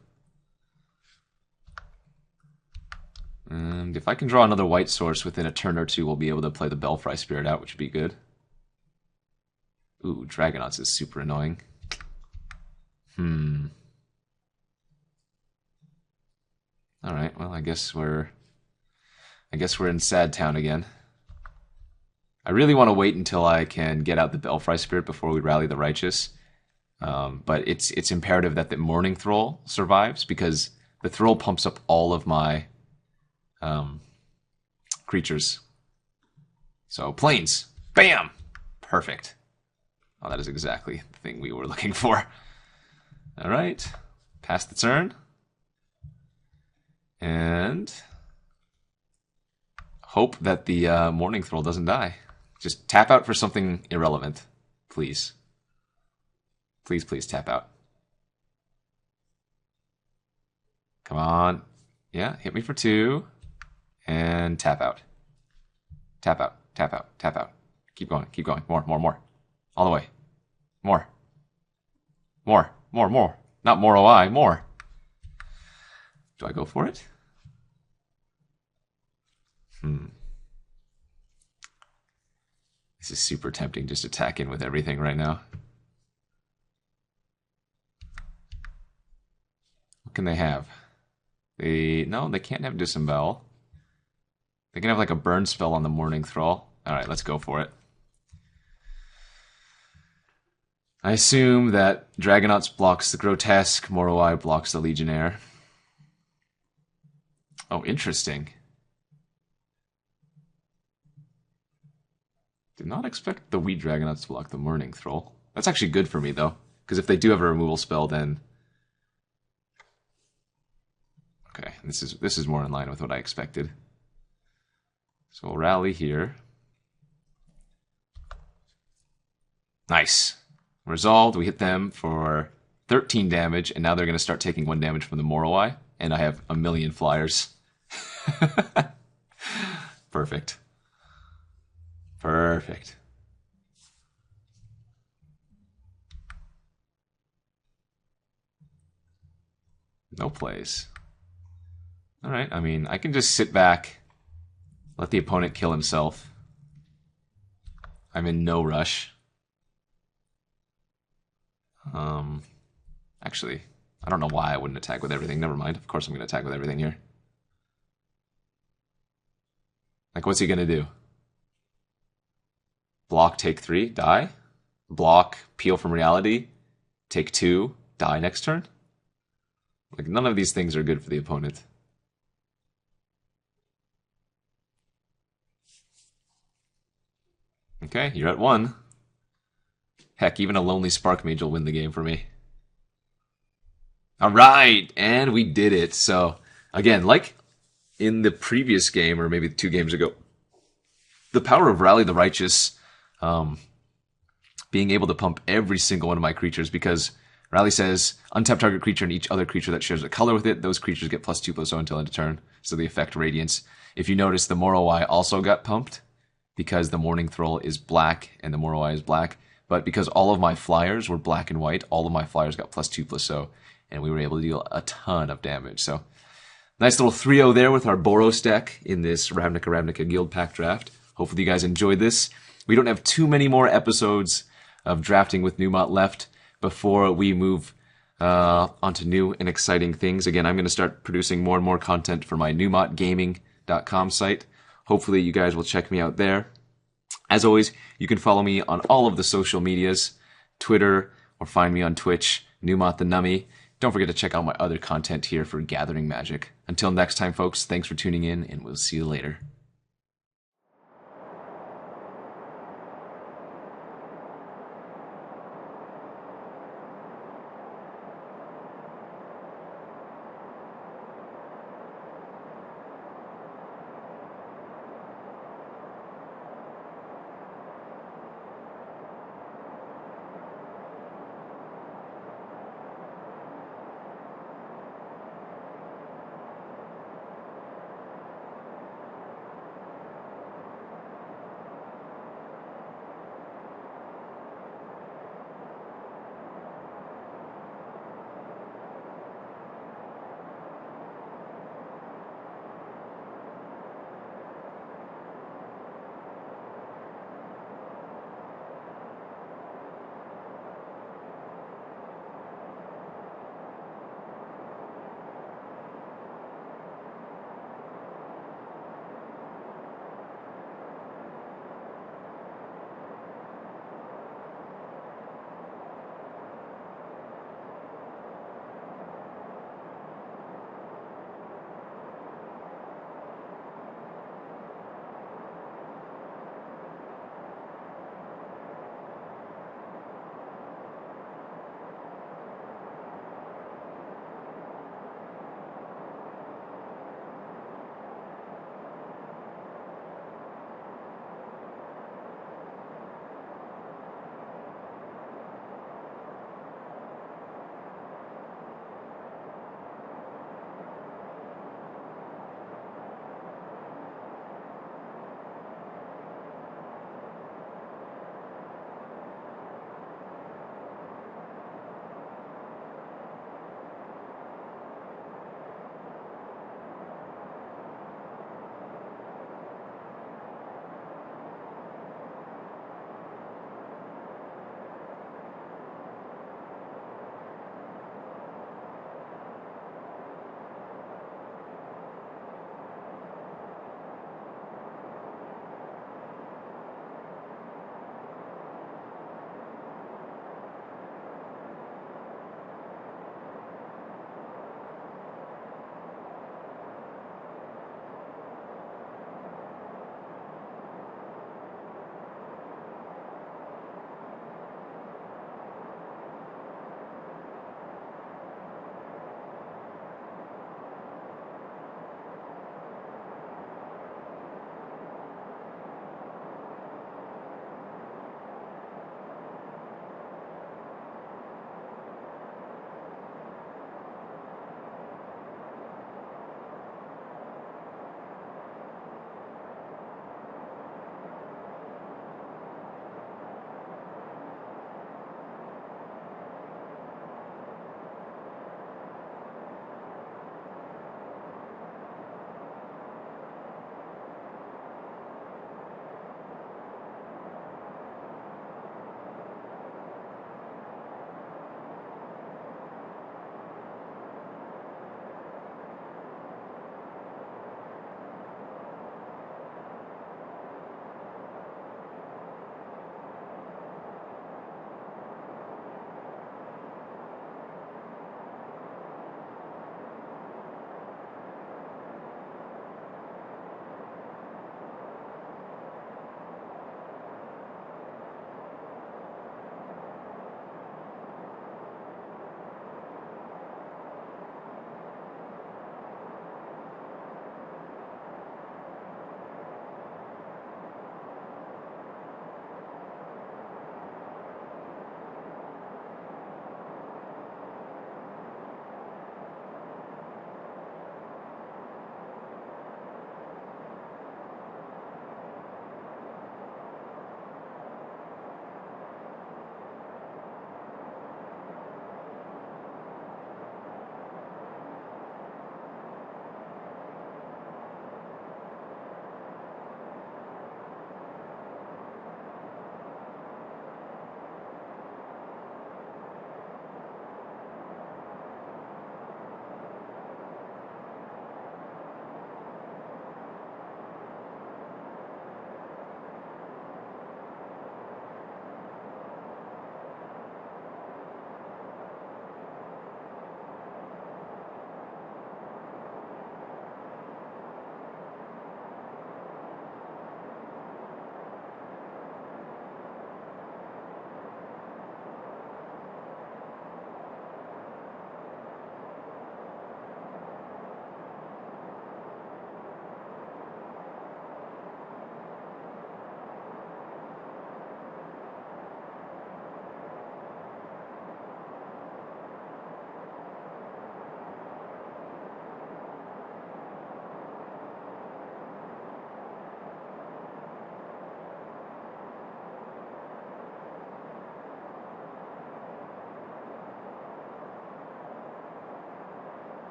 And if I can draw another white source within a turn or 2, we'll be able to play the Belfry Spirit out, which would be good. Ooh, Dragonauts is super annoying. Alright, well, I guess we're in Sad Town again. I really want to wait until I can get out the Belfry Spirit before we rally the Righteous. But it's imperative that the Morning Thrall survives, because the Thrall pumps up all of my creatures. So, Plains. Bam! Perfect. Oh, that is exactly the thing we were looking for. Alright. Pass the turn. And hope that the Morning Thrall doesn't die. Just tap out for something irrelevant. Please. Please, please tap out. Come on. Yeah, hit me for 2. And tap out. Tap out, tap out, tap out. Keep going, keep going. More, more, more. All the way. More. More, more, more. Not more OI, more. Do I go for it? This is super tempting, just attack in with everything right now. What can they have? No, they can't have Disembowel. They can have like a burn spell on the Morning Thrall. Alright, let's go for it. I assume that Dragonauts blocks the Grotesque, Moroi blocks the Legionnaire. Oh, interesting. Did not expect the Wheat Dragonauts to block the Morning Thrall. That's actually good for me, though. Because if they do have a removal spell, then... Okay, this is more in line with what I expected. So we'll rally here. Nice. Resolved, we hit them for 13 damage, and now they're going to start taking 1 damage from the Moroi, and I have a million flyers. Perfect. Perfect. No plays. Alright, I mean, I can just sit back, let the opponent kill himself. I'm in no rush. Actually, I don't know why I wouldn't attack with everything. Never mind. Of course I'm going to attack with everything here. Like, what's he going to do? Block, take 3, die? Block, peel from reality, take 2, die next turn? Like, none of these things are good for the opponent. Okay, you're at 1. Heck, even a lonely Sparkmage will win the game for me. Alright, and we did it. So, again, like in the previous game, or maybe 2 games ago, the power of Rally the Righteous, being able to pump every single one of my creatures, because Rally says, untap target creature and each other creature that shares a color with it, those creatures get +2/+0 until end of turn, so the effect Radiance. If you notice, the Moroi also got pumped, because the Morning Thrall is black and the Moroi is black, but because all of my flyers were black and white, all of my flyers got +2/+0, and we were able to deal a ton of damage. So, nice little 3-0 there with our Boros deck in this Ravnica Guildpact draft. Hopefully you guys enjoyed this. We don't have too many more episodes of drafting with Numot left before we move onto new and exciting things. Again, I'm going to start producing more and more content for my numotgaming.com site. Hopefully you guys will check me out there. As always, you can follow me on all of the social medias, Twitter, or find me on Twitch, Numot the Nummy. Don't forget to check out my other content here for Gathering Magic. Until next time, folks, thanks for tuning in, and we'll see you later.